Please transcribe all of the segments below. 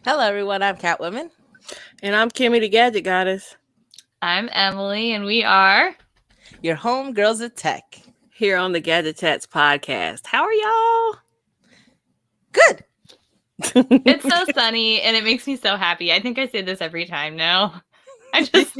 Hello, everyone. I'm Catwoman. And I'm Kimmy, the Gadget Goddess. I'm Emily, and we are your home girls of tech. Here on the Gadget Chats podcast. How are y'all? Good. It's so sunny, and it makes me so happy. I think I say this every time now. I just...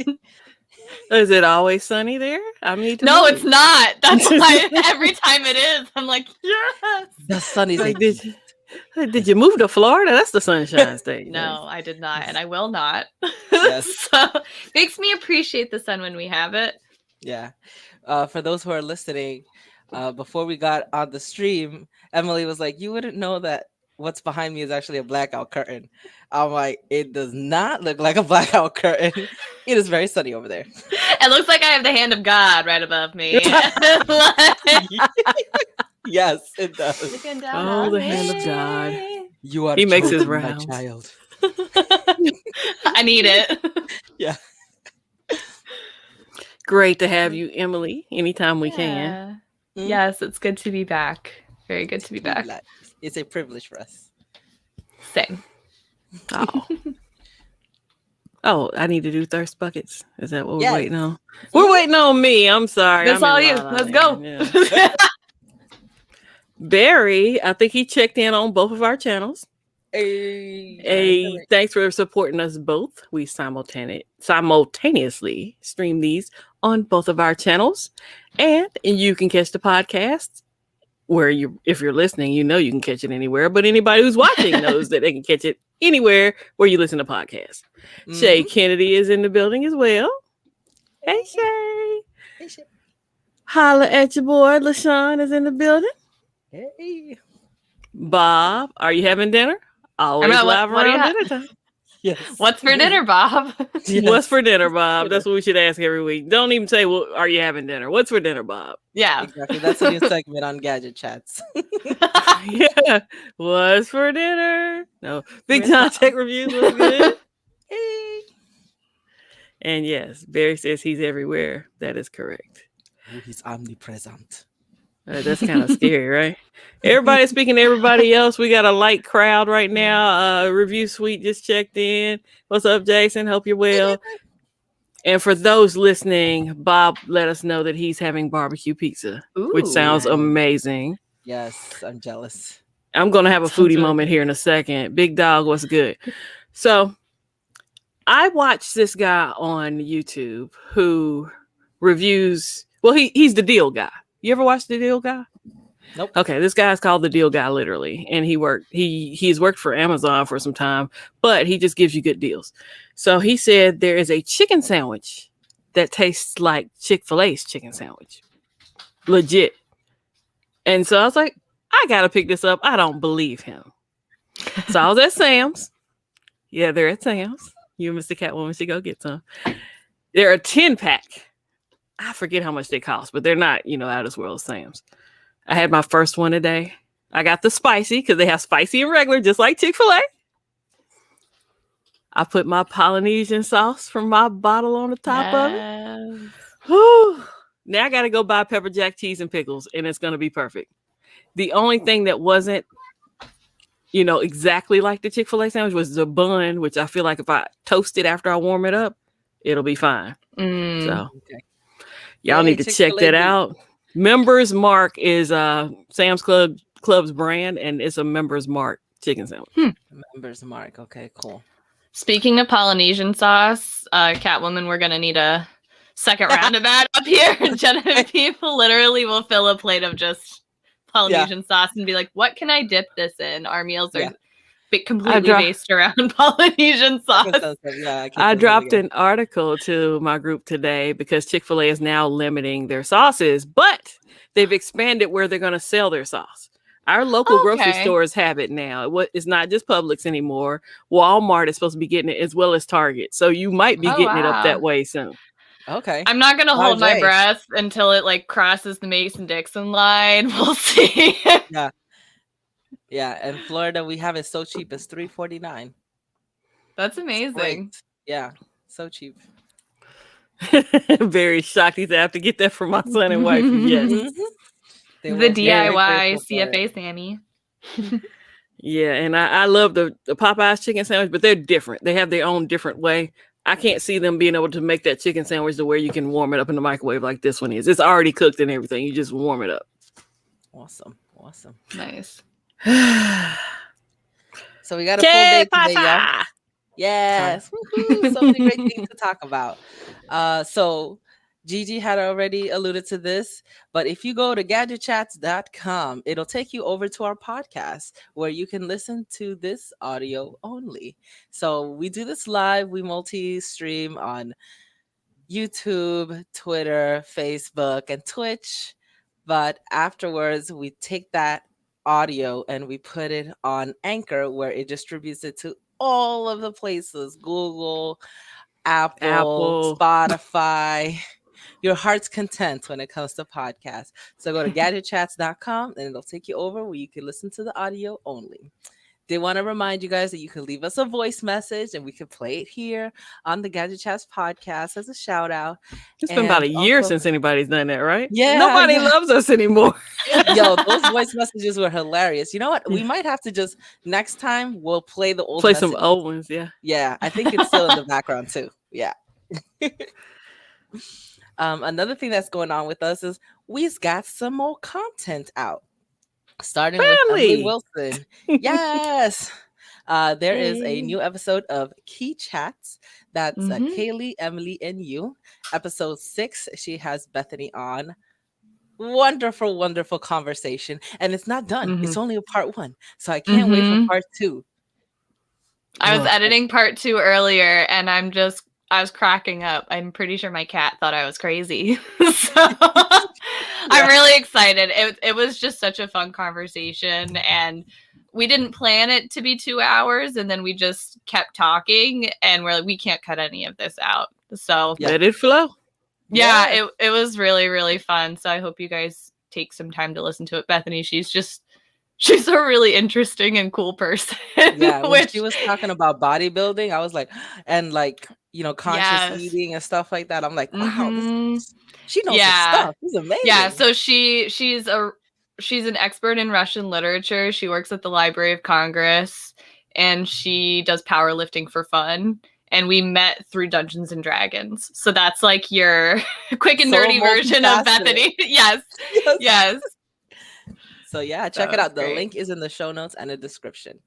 Is it always sunny there? I mean, no, it's not. That's why every time it is, I'm like, yes. The sun is like, did you move to Florida? That's the Sunshine State. No, I did not, and I will not. Yes. So makes me appreciate the sun when we have it. Yeah. For those who are listening, before we got on the stream, Emily was like, "You wouldn't know that what's behind me is actually a blackout curtain." I'm like, "It does not look like a blackout curtain. It is very sunny over there." It looks like I have the hand of God right above me. Yes, it does. Looking down the hand of God. You are. He makes his my rounds. child. I need it. Yeah. Great to have you, Emily. Anytime we can. Mm-hmm. Yes, it's good to be back. Very good to be back. It's a privilege for us. Same. Oh, I need to do thirst buckets. Is that what we're waiting on? We're waiting on me. I'm sorry. That's all you. Let's go. Yeah. Barry, I think he checked in on both of our channels. Hey, thanks for supporting us both. We simultaneously stream these on both of our channels, and you can catch the podcast where if you're listening, you know you can catch it anywhere. But anybody who's watching knows that they can catch it anywhere where you listen to podcasts. Mm-hmm. Shay Kennedy is in the building as well. Hey Shay. Hey Shay. Holla at your boy. LaShawn is in the building. Hey. Bob, are you having dinner? Always live around dinner time. Yes. What's for dinner, Bob? Yes. What's for dinner, Bob? That's what we should ask every week. Don't even say, well, are you having dinner? What's for dinner, Bob? Yeah. Exactly. That's a new segment on Gadget Chats. Yeah. What's for dinner? No. Big John Tech Reviews was good. Hey. And yes, Barry says he's everywhere. That is correct. Oh, he's omnipresent. That's kind of scary, right? Everybody's speaking to everybody else. We got a light crowd right now. Review Suite just checked in. What's up, Jason? Hope you're well. And for those listening, Bob let us know that he's having barbecue pizza, which sounds amazing. Yes, I'm jealous. I'm going to have a foodie moment here in a second. Big Dog, what's good? So I watched this guy on YouTube who reviews, well, he's the deal guy. You ever watch The Deal Guy? Nope. Okay, this guy's called The Deal Guy, literally. And he's worked for Amazon for some time, but he just gives you good deals. So he said there is a chicken sandwich that tastes like Chick-fil-A's chicken sandwich. Legit. And so I was like, I got to pick this up. I don't believe him. So I was at Sam's. Yeah, they're at Sam's. You and Mr. Catwoman should go get some. They're a 10-pack. I forget how much they cost, but they're not, out of this world Sam's. I had my first one today. I got the spicy because they have spicy and regular, just like Chick-fil-A. I put my Polynesian sauce from my bottle on the top of it. Whew. Now I got to go buy pepper jack cheese and pickles, and it's going to be perfect. The only thing that wasn't, exactly like the Chick-fil-A sandwich was the bun, which I feel like if I toast it after I warm it up, it'll be fine. So. Okay. Y'all need to check that out. Members Mark is Sam's Club's brand, and it's a Members Mark chicken sandwich. Members Mark. Okay, cool. Speaking of Polynesian sauce, Catwoman, we're going to need a second round of that up here. People literally will fill a plate of just Polynesian sauce and be like, what can I dip this in? Our meals are completely based around Polynesian sauce. I dropped an article to my group today because Chick-fil-A is now limiting their sauces, but they've expanded where they're going to sell their sauce. Our local grocery stores have it now. It's not just Publix anymore. Walmart is supposed to be getting it as well as Target. So you might be getting it up that way soon. Okay. I'm not going to hold my breath until it crosses the Mason-Dixon line. We'll see. Yeah. Yeah, in Florida we have it so cheap. It's $3.49. That's amazing. Yeah, so cheap. Very shocked. He's have to get that for my son and wife. Yes. The DIY CFA Sammy. Yeah, and I love the Popeyes chicken sandwich, but they're different. They have their own different way. I can't see them being able to make that chicken sandwich to where you can warm it up in the microwave like this one is. It's already cooked and everything. You just warm it up. Awesome. Nice. So we got a full day today, y'all. Pie. Yes. Woohoo. So many great things to talk about. So Gigi had already alluded to this, but if you go to gadgetchats.com, it'll take you over to our podcast where you can listen to this audio only. So we do this live. We multi-stream on YouTube, Twitter, Facebook, and Twitch. But afterwards, we take that audio and we put it on Anchor, where it distributes it to all of the places: Google, Apple. Spotify. Your heart's content when it comes to podcasts. So go to gadgetchats.com and it'll take you over where you can listen to the audio only. They want to remind you guys that you can leave us a voice message and we can play it here on the Gadget Chats podcast as a shout out. It's been about a year since anybody's done that, right? Yeah. Nobody loves us anymore. Yo, those voice messages were hilarious. You know what? We might have to just next time we'll play the old messages. Some old ones, yeah. Yeah, I think it's still in the background too. Yeah. Another thing that's going on with us is we've got some more content out. Starting with Emily Wilson. Yes. There is a new episode of Key Chats. That's Kaylee, Emily, and you. Episode 6. She has Bethany on. Wonderful, wonderful conversation. And it's not done. It's only a part 1. So I can't wait for part 2. I was editing part 2 earlier and I was cracking up. I'm pretty sure my cat thought I was crazy. So I'm really excited. It was just such a fun conversation, and we didn't plan it to be 2 hours, and then we just kept talking, and we're like, we can't cut any of this out. So let it flow. Yeah, it was really, really fun. So I hope you guys take some time to listen to it. Bethany, she's a really interesting and cool person. Yeah, when she was talking about bodybuilding, I was like, and like, you know, conscious eating and stuff like that. I'm like, wow, she knows her stuff. She's amazing. Yeah, so she's an expert in Russian literature. She works at the Library of Congress, and she does powerlifting for fun. And we met through Dungeons and Dragons. So that's like your quick and dirty version of Bethany. Yes. So yeah, check it out. The link is in the show notes and the description.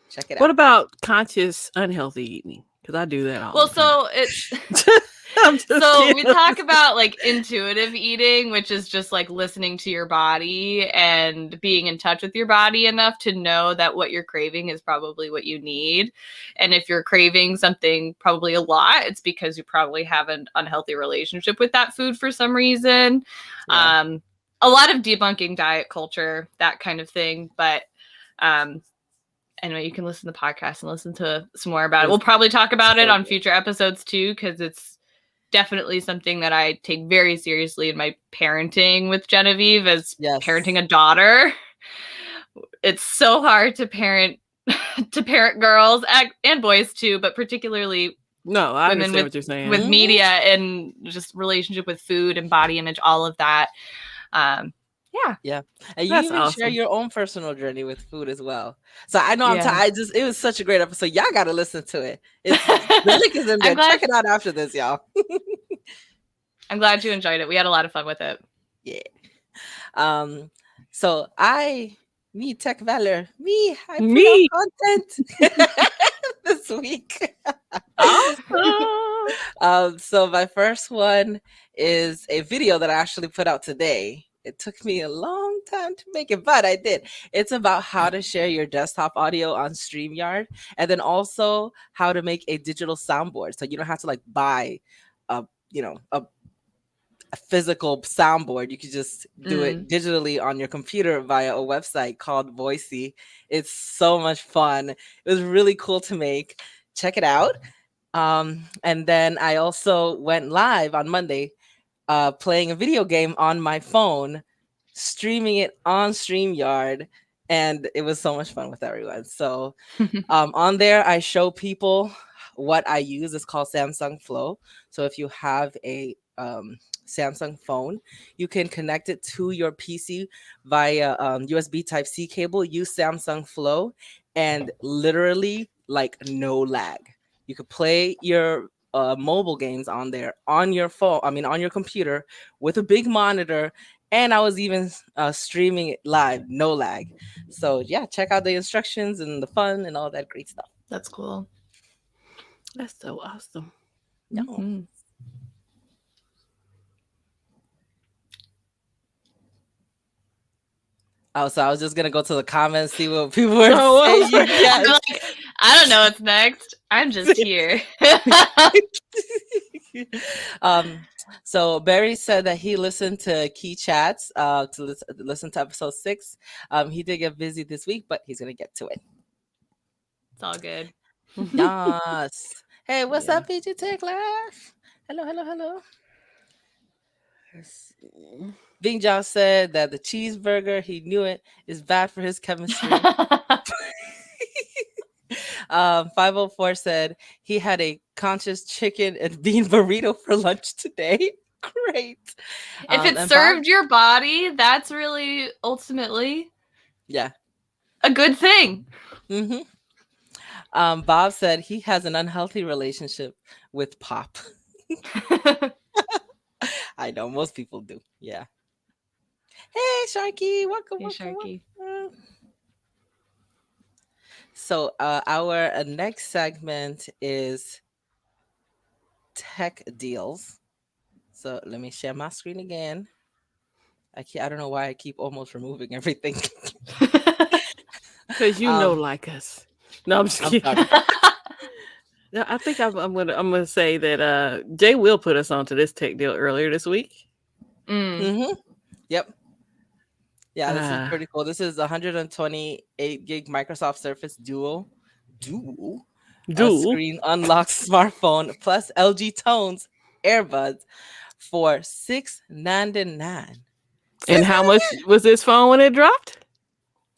Check it out. What about conscious unhealthy eating? Because I do that all the time. So it's we talk about like intuitive eating, which is just like listening to your body and being in touch with your body enough to know that what you're craving is probably what you need. And if you're craving something probably a lot, it's because you probably have an unhealthy relationship with that food for some reason. Yeah. A lot of debunking diet culture, that kind of thing. But anyway, you can listen to the podcast and listen to some more about it. We'll probably talk about it on future episodes too, because it's definitely something that I take very seriously in my parenting with Genevieve as parenting a daughter. It's so hard to parent girls and boys too, but particularly I understand what you're saying. With media and just relationship with food and body image, all of that. And you even share your own personal journey with food as well. So I know it was such a great episode. Y'all got to listen to it. The link is in there. Check it out after this, y'all. I'm glad you enjoyed it. We had a lot of fun with it. Yeah. So Tech Valor, I put out content this week. Awesome. So my first one is a video that I actually put out today. It took me a long time to make it, but I did. It's about how to share your desktop audio on Streamyard, and then also how to make a digital soundboard. So you don't have to like buy a physical soundboard. You could just do it digitally on your computer via a website called Voicy. It's so much fun. It was really cool to make. Check it out. And then I also went live on Monday playing a video game on my phone, streaming it on StreamYard, and it was so much fun with everyone. So on there, I show people what I use. It's called Samsung Flow. So if you have a Samsung phone. You can connect it to your PC via USB Type-C cable. Use Samsung Flow, and literally like no lag. You could play your mobile games on there on your phone. I mean, on your computer with a big monitor. And I was even streaming it live, no lag. So yeah, check out the instructions and the fun and all that great stuff. That's cool. That's so awesome. Yeah. Mhm. Oh, so I was just gonna go to the comments, see what people were Oh, saying. I'm like, I don't know what's next. I'm just here. So Barry said that he listened to Key Chats to listen to episode 6. He did get busy this week, but he's gonna get to it. It's all good. Yes. Hey, what's Yeah. up, PG Tech Live? Hello. Bing John said that the cheeseburger, he knew it, is bad for his chemistry. 504 said he had a conscious chicken and bean burrito for lunch today. Great. If it and served your body, that's really ultimately Yeah. a good thing. Mm-hmm. Bob said he has an unhealthy relationship with pop. I know most people do. Yeah. Hey, Sharky, welcome. Hey, Sharky. Welcome. So our next segment is tech deals. So let me share my screen again. I don't know why I keep almost removing everything. Because like us. No, I'm just kidding. No, I think I'm gonna say that Jay will put us onto this tech deal earlier this week. Mm-hmm. Yep. Yeah, this is pretty cool. This is 128 gig Microsoft Surface Dual screen unlocked smartphone plus LG Tones Airbuds for $699. And how much was this phone when it dropped?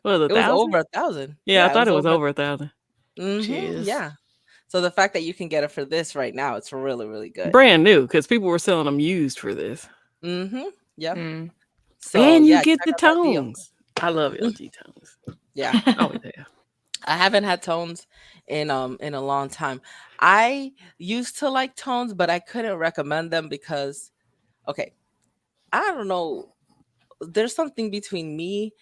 Was it was over 1,000. Yeah, I thought it was over 1,000. Mm-hmm. Yeah. So the fact that you can get it for this right now, it's really, really good. Brand new, because people were selling them used for this. Mm-hmm. Yep. Mm. So and you yeah, get check the out that deal. tones. I love LG tones. Yeah. Always have. I haven't had tones in a long time. I used to like tones, but I couldn't recommend them because okay, I don't know. There's something between me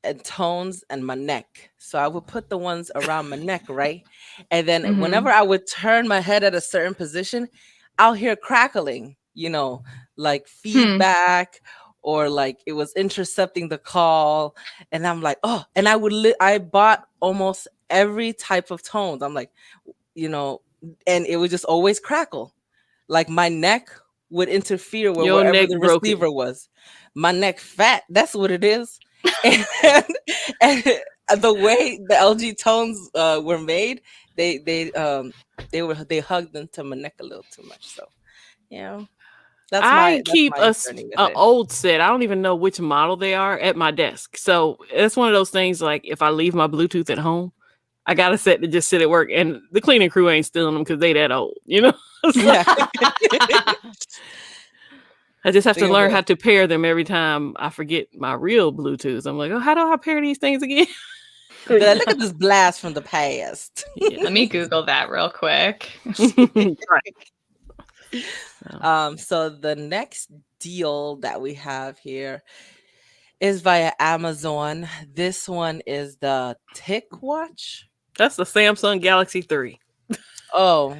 and tones and my neck. So I would put the ones around my neck, right? And then whenever I would turn my head at a certain position, I'll hear crackling, like feedback or like it was intercepting the call. And I'm like, oh, and I bought almost every type of tones. I'm like, and it would just always crackle. Like my neck would interfere with Your wherever neck the broken. receiver was. My neck fat. That's what it is. and the way the LG tones were made, they hugged into my neck a little too much. So, I keep my an journey with it. old set. I don't even know which model they are at my desk. So it's one of those things like if I leave my Bluetooth at home, I got a set to just sit at work, and the cleaning crew ain't stealing them because they that old, Yeah. I just have to learn how to pair them every time I forget my real Bluetooth. I'm like, oh, how do I pair these things again? Look at this blast from the past. Yeah, let me Google that real quick. Right. So the next deal that we have here is via Amazon. This one is the TicWatch. That's the Samsung Galaxy 3. Oh,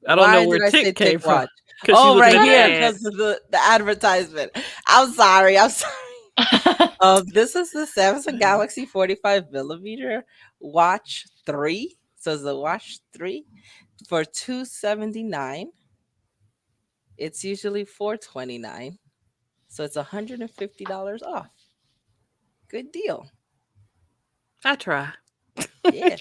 I don't know where Tick came from. Oh, right here because of the advertisement. I'm sorry. This is the Samsung Galaxy 45 millimeter Watch 3. So it's the Watch 3 for $279. It's usually $429. So it's $150 off. Good deal. I try. Yeah.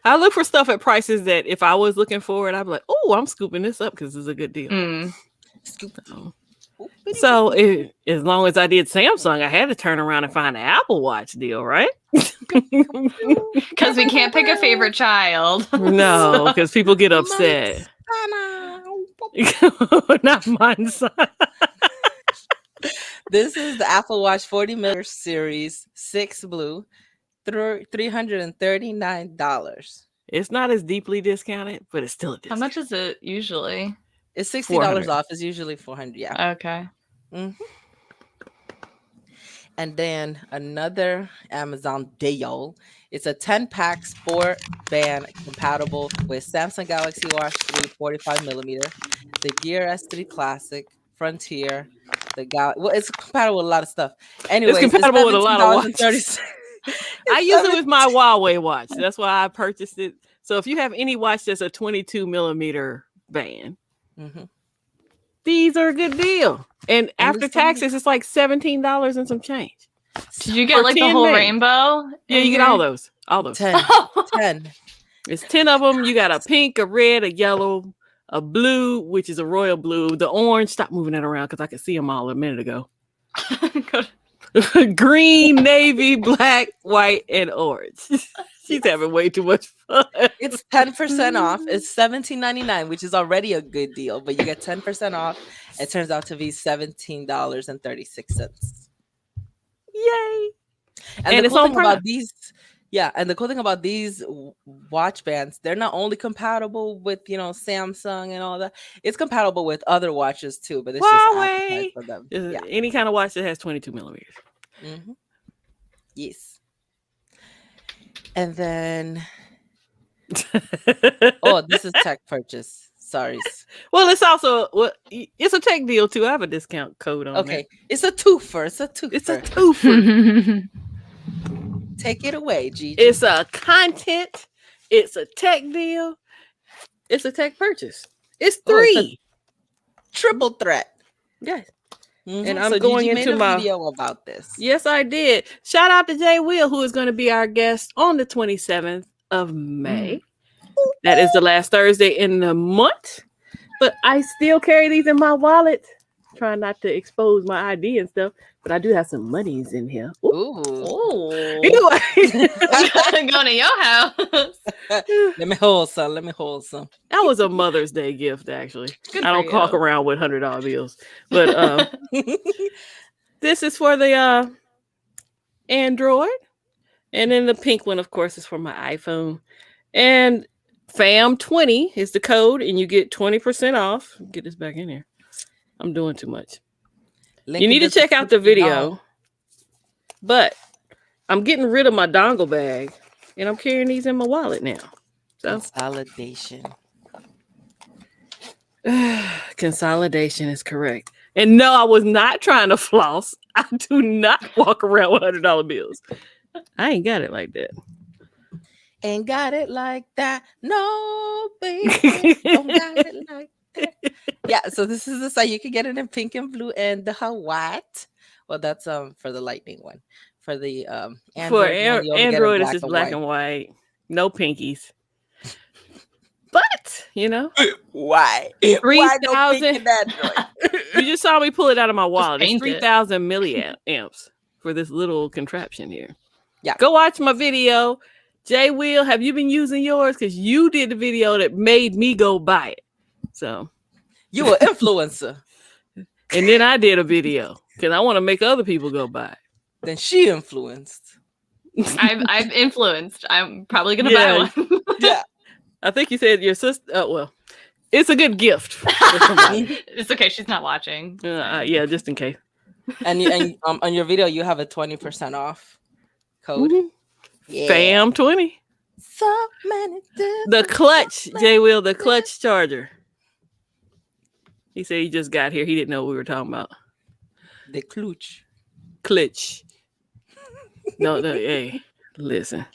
I look for stuff at prices that if I was looking for it, I'd be like, oh, I'm scooping this up because it's a good deal. So as long as I did Samsung, I had to turn around and find an Apple Watch deal, right? Because we can't pick a favorite child. No, because people get upset. Not mine. This is the Apple Watch 40 millimeter series 6 blue, $339. It's not as deeply discounted, but it's still a How discount. much is it usually? It's $60 $400 off. It's usually $400. Yeah. Okay. And then another Amazon deal. It's a 10-pack sport band compatible with Samsung Galaxy Watch 3 45 millimeter, the Gear S3 Classic, Frontier, it's compatible with a lot of stuff. Anyways, it's compatible with a lot of watches. I use it with my Huawei watch. That's why I purchased it. So if you have any watch that's a 22 millimeter band, these are a good deal. And after taxes, it's like $17 and some change. Did you get like the whole rainbow? Yeah, you get all those. 10. 10. It's 10 of them. You got a pink, a red, a yellow, a blue, which is a royal blue, the orange. Stop moving that around because I could see them all a minute ago. Green, navy, black, white, and orange. She's having way too much fun. It's 10% off. It's $17.99, which is already a good deal, but you get 10% off. It turns out to be $17.36. Yay! And the cool thing about these, and the cool thing about these watch bands, they're not only compatible with Samsung and all that. It's compatible with other watches too, but it's just for them. Any kind of watch that has 22 millimeters. Yes. And then this is tech purchase. Sorry. Well, it's also it's a tech deal too. I have a discount code on. Okay, it's a twofer. It's a twofer. Take it away, Gigi. It's a content. It's a tech deal. It's a tech purchase. It's 3. Triple threat. Yes. And I'm going into my video about this. Yes, I did. Shout out to Jay Will, who is going to be our guest on the 27th of May. That is the last Thursday in the month. But I still carry these in my wallet. Trying not to expose my ID and stuff. But I do have some monies in here. Ooh. Anyway. Going to your house. Let me hold some. That was a Mother's Day gift, actually. Good I don't walk around with $100 bills. But this is for the Android. And then the pink one, of course, is for my iPhone. And FAM20 is the code, and you get 20% off. Get this back in here. I'm doing too much. You need to check out the video. But I'm getting rid of my dongle bag, and I'm carrying these in my wallet now. So consolidation. Consolidation is correct. And no, I was not trying to floss. I do not walk around with $100 bills. I ain't got it like that. Ain't got it like that. No, baby. Don't got it like that. Yeah, so this is the site. You can get it in pink and blue and the white. Well, that's for the lightning one. For the Android, Android it's just black and white. No pinkies. But, why? 3,000. You just saw me pull it out of my wallet. It's 3,000 milliamps for this little contraption here. Yeah. Go watch my video. Jay Will, have you been using yours? Because you did the video that made me go buy it. So you an influencer. And then I did a video because I want to make other people go buy it. Then she influenced. I've influenced. I'm probably gonna buy one. Yeah. I think you said your sister. Well, it's a good gift. It's okay. She's not watching. Yeah, just in case. And on your video, you have a 20% off code. Yeah. FAM20. So many. The clutch, Jay Will, the clutch charger. He said he just got here. He didn't know what we were talking about. The clutch. Clutch. No, hey, listen.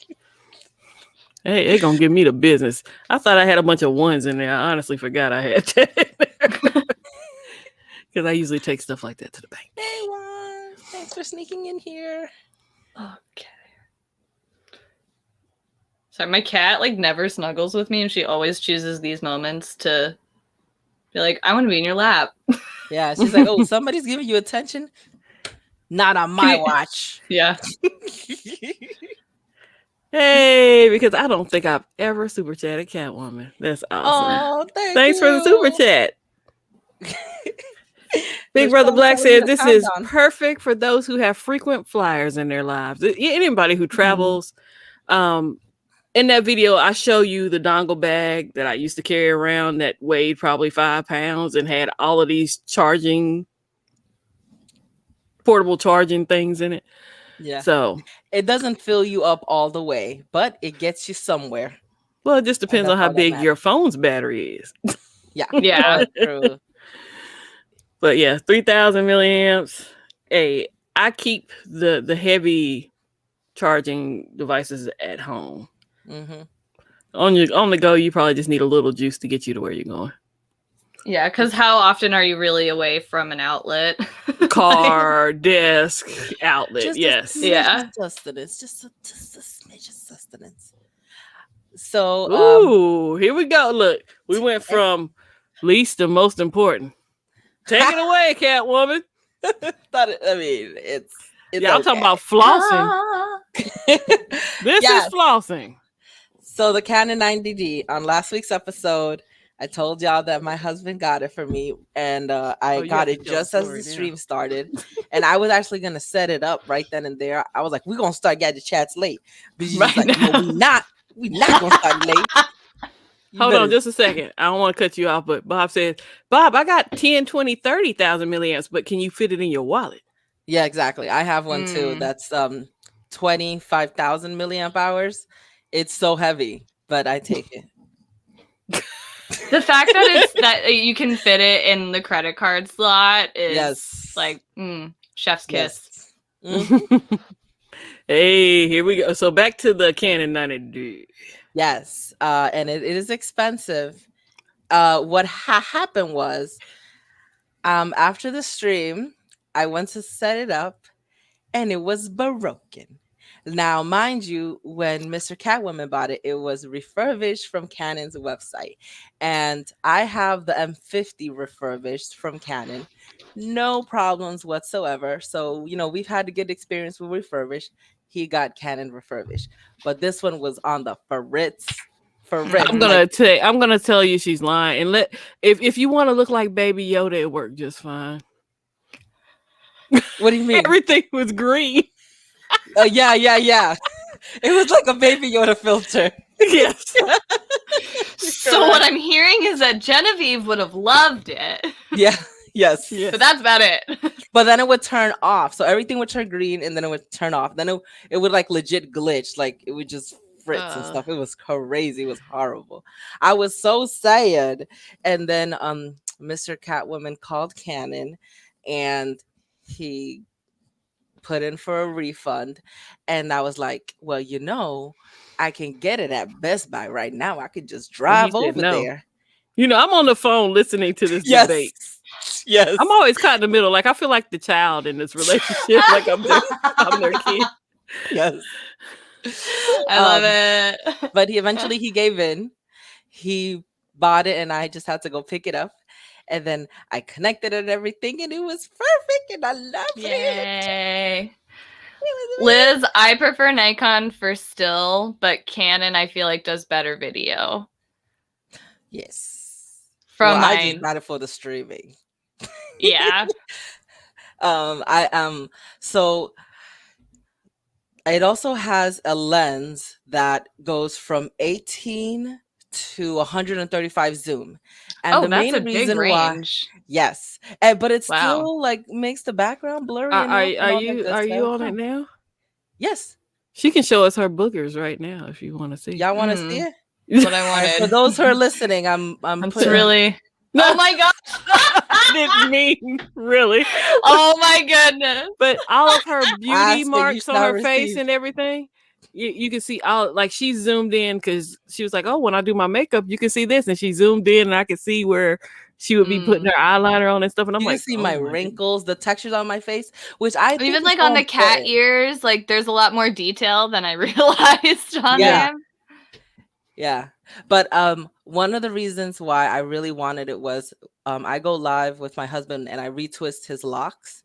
Hey, they're going to give me the business. I thought I had a bunch of ones in there. I honestly forgot I had that. Because I usually take stuff like that to the bank. Hey, Juan. Thanks for sneaking in here. Okay. So my cat never snuggles with me, and she always chooses these moments to be like, I want to be in your lap. Yeah, she's like, oh, somebody's giving you attention? Not on my watch. Yeah. Hey, because I don't think I've ever super chatted Catwoman. That's awesome. Oh, Thanks for the super chat. Big Brother Black says this is perfect for those who have frequent flyers in their lives. Anybody who travels. In that video, I show you the dongle bag that I used to carry around that weighed probably 5 pounds and had all of these portable charging things in it. Yeah. So it doesn't fill you up all the way, but it gets you somewhere. Well, it just depends on how big your phone's battery is. Yeah. True. But yeah, 3,000 milliamps. Hey, I keep the heavy charging devices at home. On the go, you probably just need a little juice to get you to where you're going. Yeah, because how often are you really away from an outlet? Car, desk, outlet. Yes. Yeah. Sustenance. Just a smidge of sustenance. So, here we go. Look, we went from least to most important. Take it away, Catwoman. It's I'm talking about flossing. This is flossing. So the Canon 90D, on last week's episode, I told y'all that my husband got it for me, and I got it just as the stream started. And I was actually going to set it up right then and there. I was like, we're going to start Gadget Chats late. But she's like, no, we're not going to start late. Hold on just a second. I don't want to cut you off, but Bob says, Bob, I got 10, 20, 30,000 milliamps, but can you fit it in your wallet? Yeah, exactly. I have one too. That's 25,000 milliamp hours. It's so heavy, but I take it. The fact that you can fit it in the credit card slot is like chef's kiss. Hey, here we go. So back to the Canon 90D. Yes, and it is expensive. What happened was, after the stream, I went to set it up, and it was broken. Now, mind you, when Mr. Catwoman bought it, it was refurbished from Canon's website. And I have the M50 refurbished from Canon. No problems whatsoever. So, we've had a good experience with refurbished. He got Canon refurbished. But this one was on the Fritz. I'm gonna tell you she's lying. And if you want to look like Baby Yoda, it worked just fine. What do you mean? Everything was green. Yeah. It was like a Baby Yoda filter. Yes. So what I'm hearing is that Genevieve would have loved it. Yeah. Yes. But that's about it. But then it would turn off. So everything would turn green and then it would turn off. Then it would like legit glitch. Like it would just fritz and stuff. It was crazy. It was horrible. I was so sad. And then Mr. Catwoman called Canon and he put in for a refund. And I was like, well, I can get it at Best Buy right now. I could just drive over there. I'm on the phone listening to this debate. Yes. I'm always caught in the middle. Like I feel like the child in this relationship. Like I'm their kid. Yes. I love it. But he gave in. He bought it and I just had to go pick it up. And then I connected it and everything and it was perfect and I loved it. Yay. Liz, I prefer Nikon for still, but Canon I feel like does better video. Yes. I just got it for the streaming. Yeah. So it also has a lens that goes from 18 to 135 zoom. And the main reason why, yes, but it still like makes the background blurry. Are you on it now? Yes. She can show us her boogers right now if you want to see. Y'all want to see it? That's what I wanted. For those who are listening, I'm really. Oh my gosh. I didn't mean really. Oh my goodness. But all of her beauty marks on her face and everything, you can see all, like she zoomed in because she was like, oh, when I do my makeup, you can see this. And she zoomed in and I could see where she would be putting her eyeliner on and stuff. And I'm like, see my wrinkles, the textures on my face, which I think even like on the cat ears, like there's a lot more detail than I realized on them. Yeah. But one of the reasons why I really wanted it was I go live with my husband and I retwist his locks.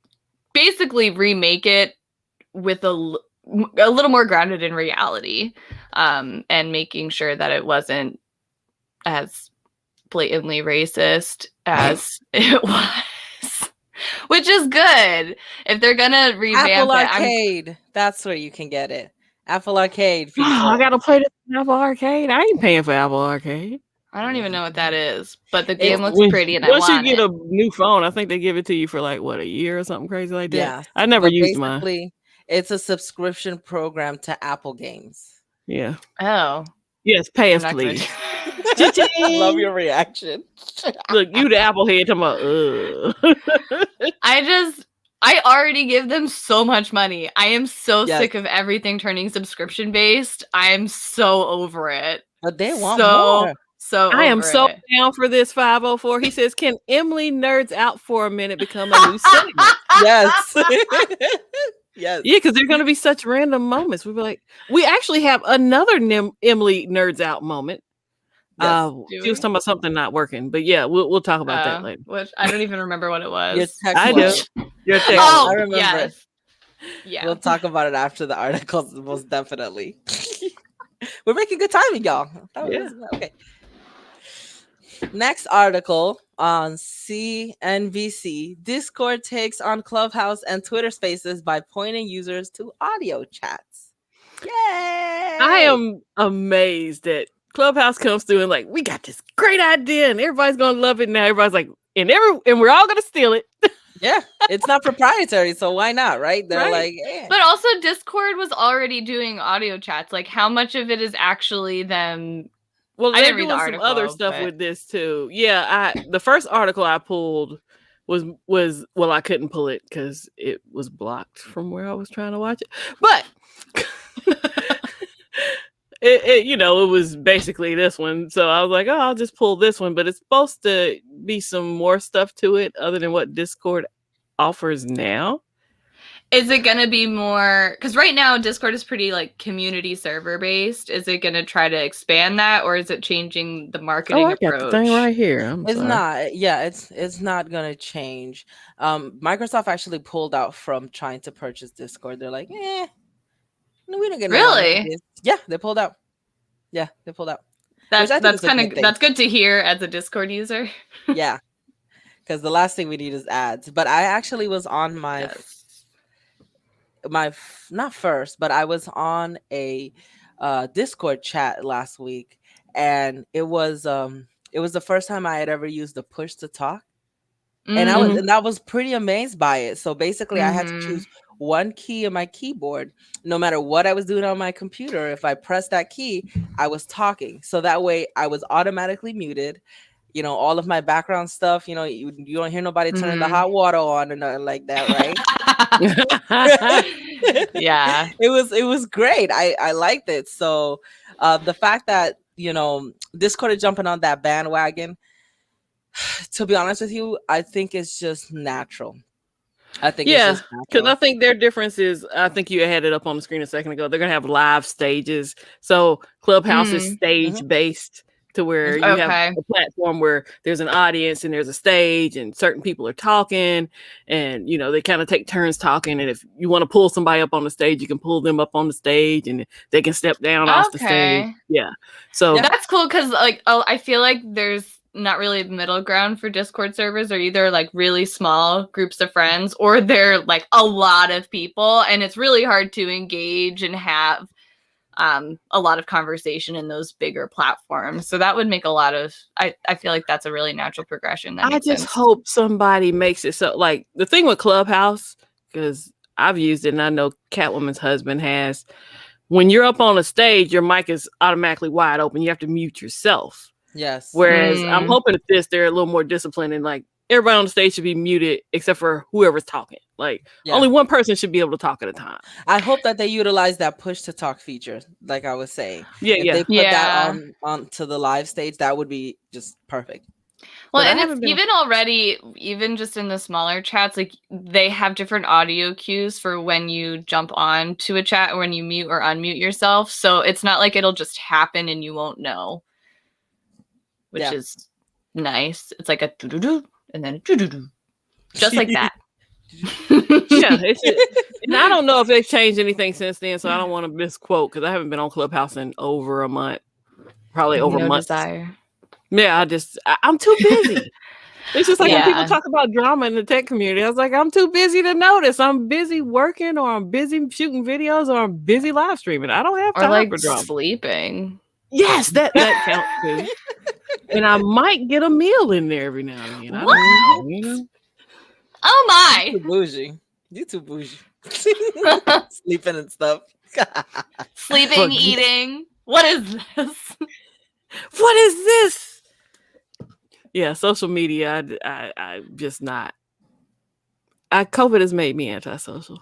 basically remake it with a little more grounded in reality, and making sure that it wasn't as blatantly racist as it was, which is good. If they're gonna revamp Apple it, Arcade. That's where you can get it. Apple Arcade, people. I gotta play this in Apple Arcade. I ain't paying for Apple Arcade. I don't even know what that is, but the game looks When- pretty, and I once you want get it. a new phone, I think they give it to you for like what, a year or something crazy like that. Yeah, I never but used mine. basically, it's a subscription program to Apple games. Yeah. Oh, Yes, pay us, I'm not gonna please. I love your reaction. Look, you the Apple head talking about. I already give them so much money. I am so Yes. sick of everything turning subscription based. I am so over it. But they want more. So I am over so it. down for this 504. He says, "Can Emily Nerds Out for a Minute become a new segment?" Yes. Yes. Yeah, because they're going to be such random moments. We actually have another Emily Nerds Out moment. Yes. She was talking about something not working, but yeah, we'll talk about that later. Which I don't even remember what it was. Your text I was- do. Your text. Oh, I remember yes. it. Yeah. We'll talk about it after the articles, most definitely. We're making good timing, y'all. Okay. Next article on CNBC. Discord takes on Clubhouse and Twitter Spaces by pointing users to audio chats. Yay! I am amazed that Clubhouse comes through and like, we got this great idea and everybody's gonna love it now. Everybody's like, and we're all gonna steal it. Yeah, it's not proprietary, so why not, right? They're Right. like, yeah. But also Discord was already doing audio chats. Like, how much of it is actually them? Well, I they're didn't read doing the some article, other stuff but- with this too. Yeah, the first article I pulled was well, I couldn't pull it because it was blocked from where I was trying to watch it. But it was basically this one. So I was like, oh, I'll just pull this one. But it's supposed to be some more stuff to it other than what Discord offers now. Is it going to be more? Because right now Discord is pretty like community server based. Is it going to try to expand that, or is it changing the marketing I approach? got the thing right here. It's not. Yeah, it's not gonna change. Microsoft actually pulled out from trying to purchase Discord. They're like, no, we don't get Really? Yeah, they pulled out. Yeah, they pulled out. That's Which I think is a kind good of thing. that's good to hear as a Discord user. Yeah, because the last thing we need is ads. But I actually was on my not first, but I was on a Discord chat last week, and it was the first time I had ever used the push to talk, and I was pretty amazed by it. So basically, I had to choose one key on my keyboard, no matter what I was doing on my computer. If I pressed that key, I was talking. So that way, I was automatically muted. You know, all of my background stuff. You know, you don't hear nobody turning the hot water on or nothing like that, right? Yeah, it was great. I liked it. So the fact that Discord is jumping on that bandwagon, to be honest with you, I think it's just natural. I think because I think their difference is, I think you had it up on the screen a second ago, they're gonna have live stages. So Clubhouse is stage based, to where you have a platform where there's an audience and there's a stage and certain people are talking, and they kind of take turns talking, and if you want to pull somebody up on the stage, you can pull them up on the stage and they can step down off the stage. So that's cool, because like I feel like there's not really middle ground for Discord servers. They're either like really small groups of friends, or they're like a lot of people, and it's really hard to engage and have a lot of conversation in those bigger platforms. So that would make a lot of, I feel like that's a really natural progression. I just hope somebody makes it so, like the thing with Clubhouse, because I've used it and I know Catwoman's husband has, when you're up on a stage, your mic is automatically wide open. You have to mute yourself. Yes. Whereas I'm hoping that they're a little more disciplined, and like everybody on the stage should be muted except for whoever's talking. Like only one person should be able to talk at a time. I hope that they utilize that push to talk feature, like I was saying. If they put that on to the live stage, that would be just perfect. Well, and it's even already, even just in the smaller chats, like they have different audio cues for when you jump on to a chat or when you mute or unmute yourself. So it's not like it'll just happen and you won't know, which is nice. It's like a doo-doo-doo and then a doo-doo-doo, just like that. Yeah, and I don't know if they've changed anything since then, so I don't want to misquote because I haven't been on Clubhouse in over a month, probably over No months. desire. Yeah, I'm too busy. It's just like when people Yeah. talk about drama in the tech community. I was like, I'm too busy to notice. I'm busy working, or I'm busy shooting videos, or I'm busy live streaming. I don't have Or time like for drama. sleeping. Yes, that counts too. And I might get a meal in there every now and again. I What? don't know, you know? Oh my! You too bougie. You too bougie. Sleeping and stuff. Sleeping, Fuck. eating. What is this? What is this? Yeah, social media. I just not. COVID has made me antisocial.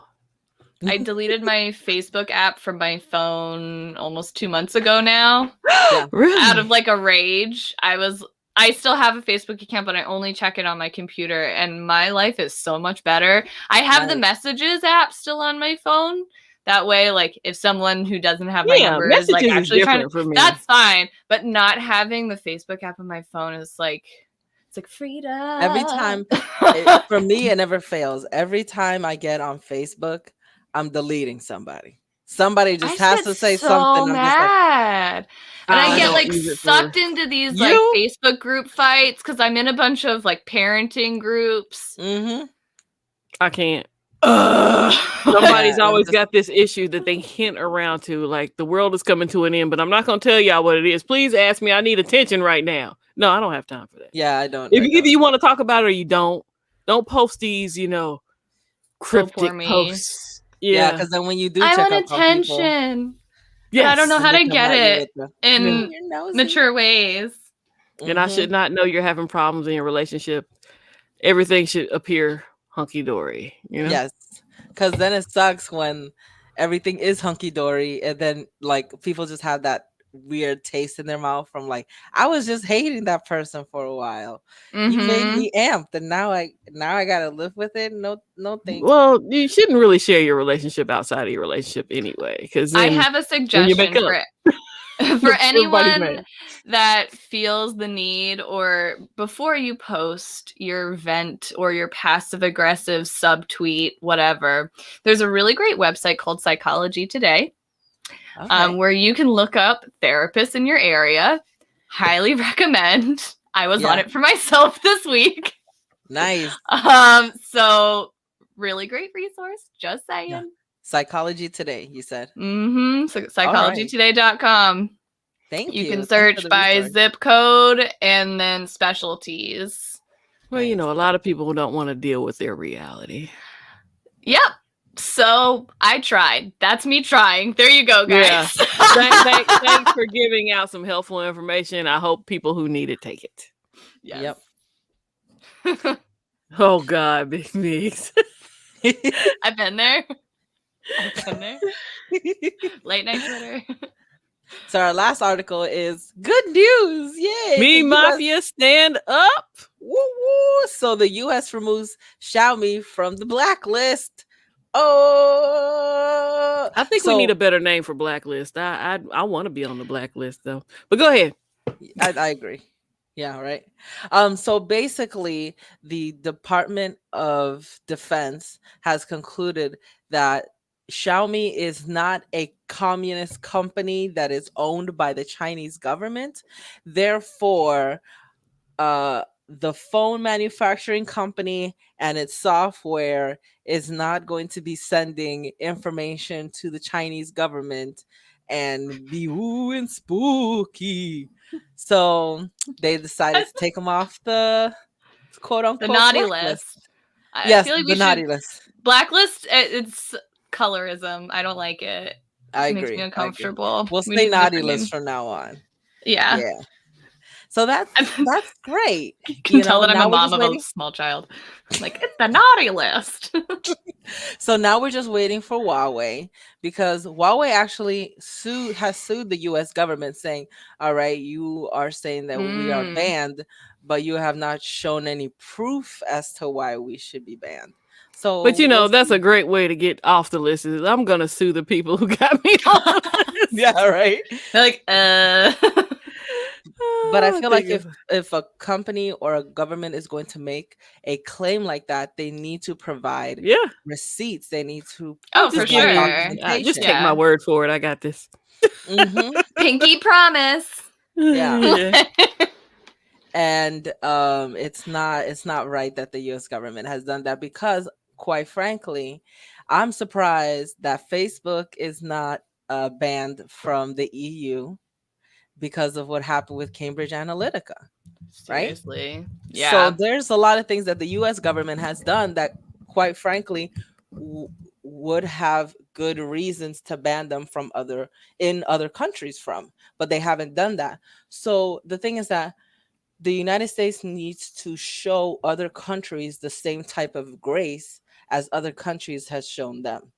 I deleted my Facebook app from my phone almost 2 months ago now. Yeah. Really? Out of like a rage. I still have a Facebook account, but I only check it on my computer, and my life is so much better. I have the messages app still on my phone. That way, like, if someone who doesn't have my number is like actually trying to, for me. that's fine. But not having the Facebook app on my phone is like, it's like freedom. Every time, for me, it never fails. Every time I get on Facebook, I'm deleting somebody. Somebody just has to say something. I'm mad. And I get like sucked for into these like Facebook group fights because I'm in a bunch of like parenting groups. Mm-hmm. I can't. Somebody's always got this issue that they hint around to, like the world is coming to an end, but I'm not going to tell y'all what it is. Please ask me. I need attention right now. No, I don't have time for that. Yeah, I don't. Either you want to talk about it or you don't post these, cryptic posts. Yeah, because then when you do, I check want out attention. Yeah, I don't know how to get it in mature ways. And I should not know you're having problems in your relationship. Everything should appear hunky dory. Yes, because then it sucks when everything is hunky dory, and then like people just have that weird taste in their mouth from like, I was just hating that person for a while. You made me amped, and now I gotta live with it. No thanks. Well, you shouldn't really share your relationship outside of your relationship anyway. Because I have a suggestion for anyone that feels the need, or before you post your vent or your passive aggressive subtweet, whatever. There's a really great website called Psychology Today. Where you can look up therapists in your area. Highly recommend. I was on it for myself this week. Nice. So really great resource. Just saying. Yeah. Psychology Today, you said. Mm-hmm. So psychologytoday.com. Thank you. You can search by zip code and then specialties. Well, a lot of people don't want to deal with their reality. Yep. So I tried. That's me trying. There you go, guys. Yeah. Thanks for giving out some helpful information. I hope people who need it take it. Yes. Yep. Oh God, Big Meeks. I've been there. Late night Twitter. So our last article is good news. Yay. Me Mafia stand up. Woo woo. So the US removes Xiaomi from the blacklist. Oh, I think we need a better name for blacklist. I want to be on the blacklist though. But go ahead. I agree. Yeah, right. So basically, the Department of Defense has concluded that Xiaomi is not a communist company that is owned by the Chinese government. Therefore, the phone manufacturing company and its software is not going to be sending information to the Chinese government and be woo and spooky. So they decided to take them off the quote unquote the naughty list. Yes, I feel like the naughty list. Blacklist, it's colorism. I don't like it. I agree. Makes me uncomfortable. We'll say naughty list from now on. Yeah. So that's great. You can tell that I'm a mom of a small child. Like, it's the naughty list. So now we're just waiting for Huawei, because Huawei actually has sued the US government saying, all right, you are saying that we are banned, but you have not shown any proof as to why we should be banned. So, but that's a great way to get off the list. Is I'm gonna sue the people who got me on the list. Yeah, right. They're like, But I I feel think like if a company or a government is going to make a claim like that, they need to provide yeah. receipts. They need to Oh, Oh, for just give provide sure. me. Just documentation. take my Yeah. word for it. I got this. Hmm. Pinky promise. Yeah. Yeah. And it's not right that the US government has done that, because quite frankly, I'm surprised that Facebook is not banned from the EU because of what happened with Cambridge Analytica, right? Seriously. So Yeah. there's a lot of things that the US government has done that quite frankly would have good reasons to ban them from other countries from, but they haven't done that. So the thing is that the United States needs to show other countries the same type of grace as other countries has shown them.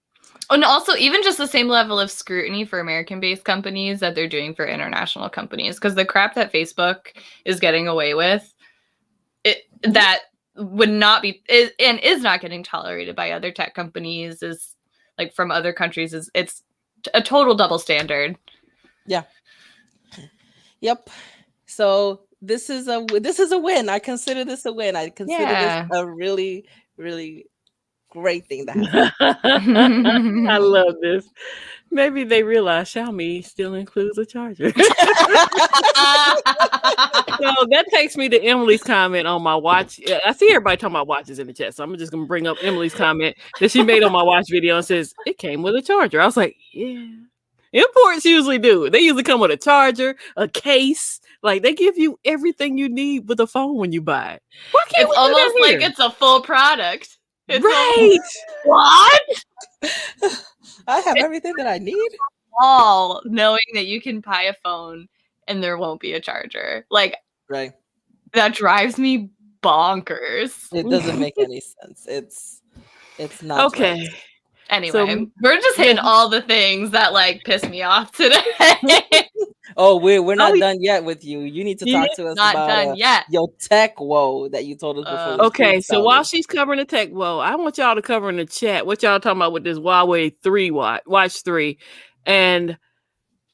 And also, even just the same level of scrutiny for American-based companies that they're doing for international companies, because the crap that Facebook is getting away with, that would not be is not getting tolerated by other tech companies, is like from other countries, it's a total double standard. Yeah. Yep. So this is a win. I consider this a win. I consider this a really, really great thing that has happened. I love this. Maybe they realize Xiaomi still includes a charger. So that takes me to Emily's comment on my watch. I see everybody talking about watches in the chat, so I'm just gonna bring up Emily's comment that she made on my watch video and says it came with a charger. I was like, yeah. Imports usually do. They usually come with a charger, a case. Like they give you everything you need with a phone when you buy it. Why can't It's we do that almost like here? it's a full product. It's Right. what? I have everything that I need. All knowing that you can buy a phone and there won't be a charger. Like, Right. that drives me bonkers. It doesn't make any sense. It's not Okay. right. Anyway, So- we're just hitting all the things that like piss me off today. Oh, we're not done yet with you. You need to Yeah, talk to us Not about done yet. your tech woe that you told us before. the Okay, stream so while started. she's covering the tech, I want y'all to cover in the chat what y'all talking about with this Huawei 3 watch 3. And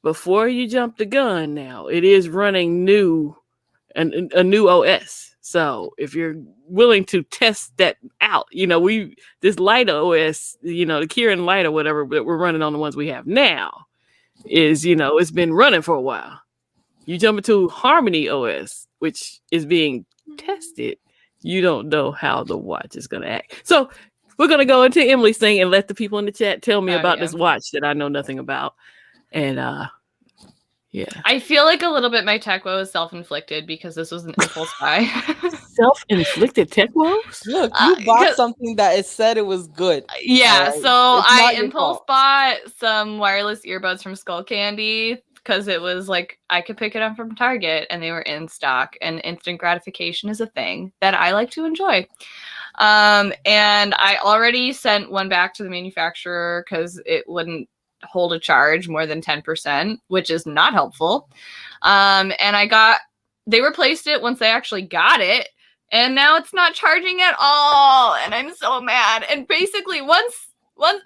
before you jump the gun now, it is running a new OS. So if you're willing to test that out, this light OS, the Kirin Light or whatever that we're running on the ones we have now is, it's been running for a while. You jump into Harmony OS, which is being tested. You don't know how the watch is going to act. So we're going to go into Emily's thing and let the people in the chat tell me about this watch that I know nothing about. And yeah. I feel like a little bit my tech woe is self-inflicted because this was an impulse buy. Self-inflicted tech woes? Look, you bought something that it said it was good. Yeah, right? so I impulse bought some wireless earbuds from Skull Candy because it was like I could pick it up from Target and they were in stock, and instant gratification is a thing that I like to enjoy. And I already sent one back to the manufacturer because it wouldn't hold a charge more than 10%, which is not helpful. And they replaced it once they actually got it, and now it's not charging at all, and I'm so mad. And basically once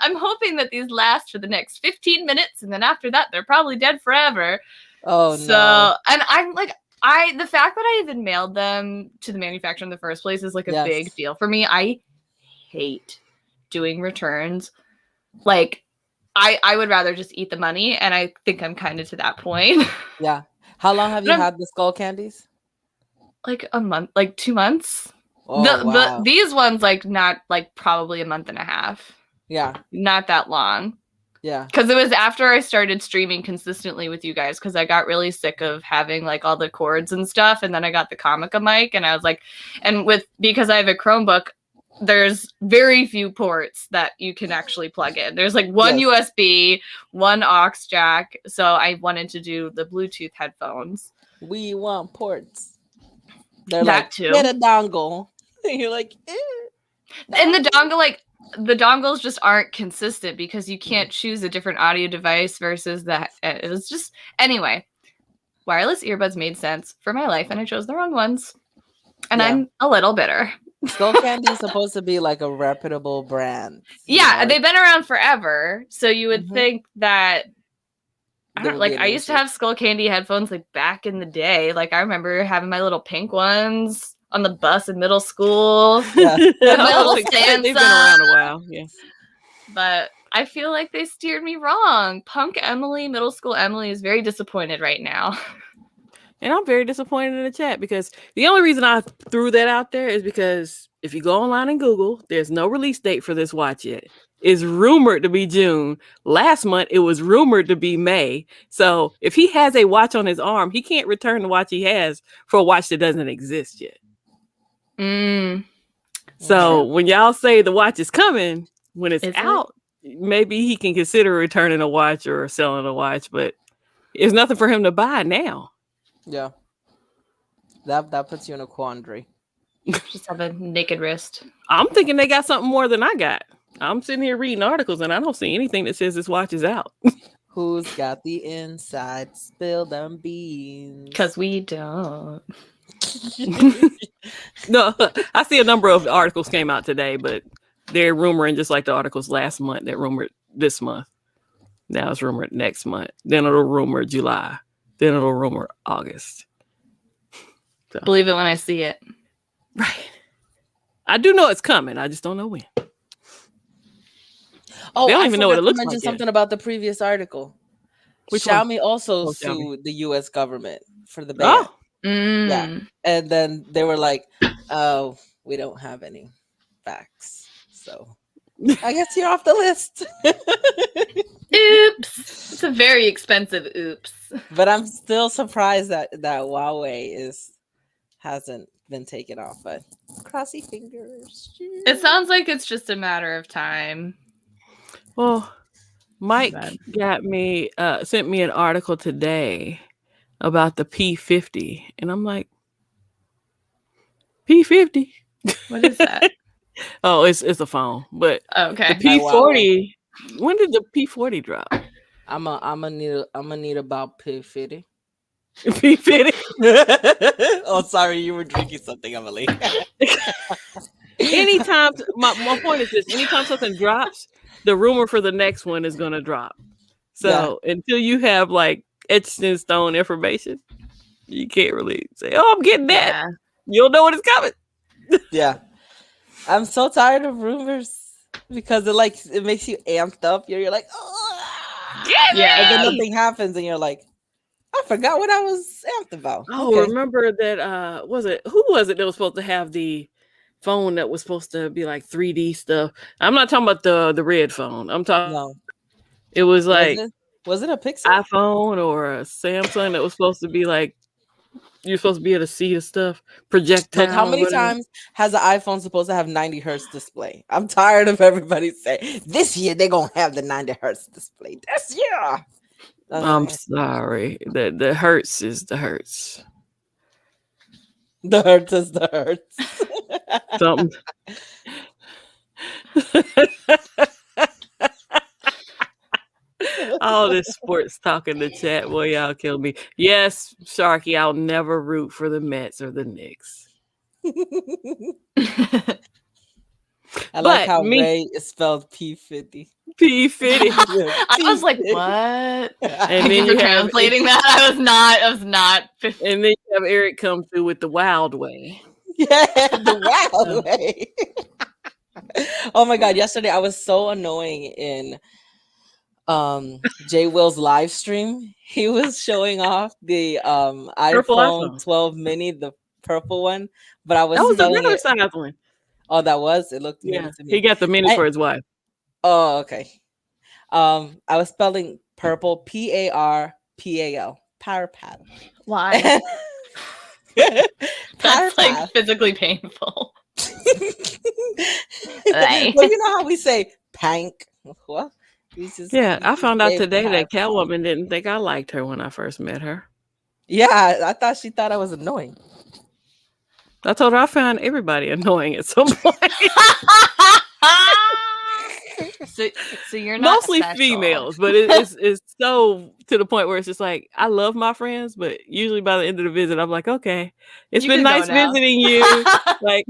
I'm hoping that these last for the next 15 minutes, and then after that they're probably dead forever. Oh so, no. And I'm like, the fact that I even mailed them to the manufacturer in the first place is like a big deal for me. I hate doing returns. Like, I would rather just eat the money, and I think I'm kind of to that point. Yeah. How long have you had the Skull Candies? Like a month, like 2 months. Oh, wow. These ones, like, not like probably a month and a half. Yeah. Not that long. Yeah. Because it was after I started streaming consistently with you guys, because I got really sick of having like all the cords and stuff, and then I got the Comica mic, and I was like, because I have a Chromebook, there's very few ports that you can actually plug in. There's like one USB, one aux jack. So I wanted to do the Bluetooth headphones. We want ports. They're that like, too. Get a dongle. And you're like, And the dongles just aren't consistent because you can't choose a different audio device versus that. It was just, anyway, wireless earbuds made sense for my life, and I chose the wrong ones. And I'm a little bitter. Skull Candy is supposed to be like a reputable brand. Yeah, they've been around forever. So you would think that I used to have Skull Candy headphones like back in the day. Like I remember having my little pink ones on the bus in middle school. Yeah. My little Sansa. They've been around a while. Yes. But I feel like they steered me wrong. Punk Emily, middle school Emily, is very disappointed right now. And I'm very disappointed in the chat because the only reason I threw that out there is because if you go online and Google, there's no release date for this watch yet. It's rumored to be June. Last month, it was rumored to be May. So if he has a watch on his arm, he can't return the watch he has for a watch that doesn't exist yet. So when y'all say the watch is coming, when it's out, maybe he can consider returning a watch or selling a watch, but there's nothing for him to buy now. Yeah. That puts you in a quandary. Just have a naked wrist. I'm thinking they got something more than I got. I'm sitting here reading articles and I don't see anything that says this watch is out. Who's got the inside? Spill them beans. Because we don't. No, I see a number of articles came out today, but they're rumoring just like the articles last month that rumored this month. Now it's rumored next month. Then it'll rumor July. Then it'll rumor August. So. Believe it when I see it. Right. I do know it's coming. I just don't know when. Oh, they don't even know what it looks like. Mention something about the previous article. Which Xiaomi one? also sued the U.S. government for the ban. Oh. Yeah, and then they were like, "Oh, we don't have any facts, so I guess you're off the list." Oops! It's a very expensive oops. But I'm still surprised that Huawei hasn't been taken off. But crossy fingers. It sounds like it's just a matter of time. Well, Mike sent me an article today about the P50, and I'm like, P50? What is that? Oh, it's a phone, but okay. The P40. When did the P40 drop? I'm gonna need about P50. P50. Oh, sorry, you were drinking something, Emily. Anytime, my point is this: anytime something drops, the rumor for the next one is gonna drop. So until you have like etched in stone information, you can't really say, "Oh, I'm getting that." Yeah. You'll know when it's coming. Yeah, I'm so tired of rumors because it makes you amped up. You're like, "Oh, yeah," and then nothing happens, and you're like, "I forgot what I was amped about." Oh, okay. Remember that? Who was it that was supposed to have the phone that was supposed to be like 3D stuff? I'm not talking about the red phone. I'm talking. No. It was like. Was it a Pixel? iPhone or a Samsung that was supposed to be like you're supposed to be able to see the stuff projectile. Like how many times has an iPhone supposed to have 90 hertz display? I'm tired of everybody saying this year they're gonna have the 90 hertz display. This year. I'm sorry. The hertz is the hertz. The hertz is the hertz. Something. All this sports talk in the chat, boy, y'all kill me. Yes, Sharky, I'll never root for the Mets or the Knicks. I like how Ray is spelled P50. P50. I was like, what? And then you're translating that. I was not. And then you have Eric come through with the wild way. Yeah, the wild way. Oh my God! Yesterday I was so annoying in Jay Will's live stream. He was showing off the iPhone 12 mini, the purple one, but I was that was another size one. Oh, that was it. Looked mini to me. He got the mini for his wife. Oh, okay. I was spelling purple PARPAL. Parapal. Why? That's like physically painful. Well, you know how we say pank? What? Yeah, I found out today that Catwoman didn't think I liked her when I first met her. Yeah, I thought she thought I was annoying. I told her I found everybody annoying at some point. So you're not mostly special. Females, but it's so to the point where it's just like I love my friends, but usually by the end of the visit, I'm like, okay, it's been nice visiting you. Like,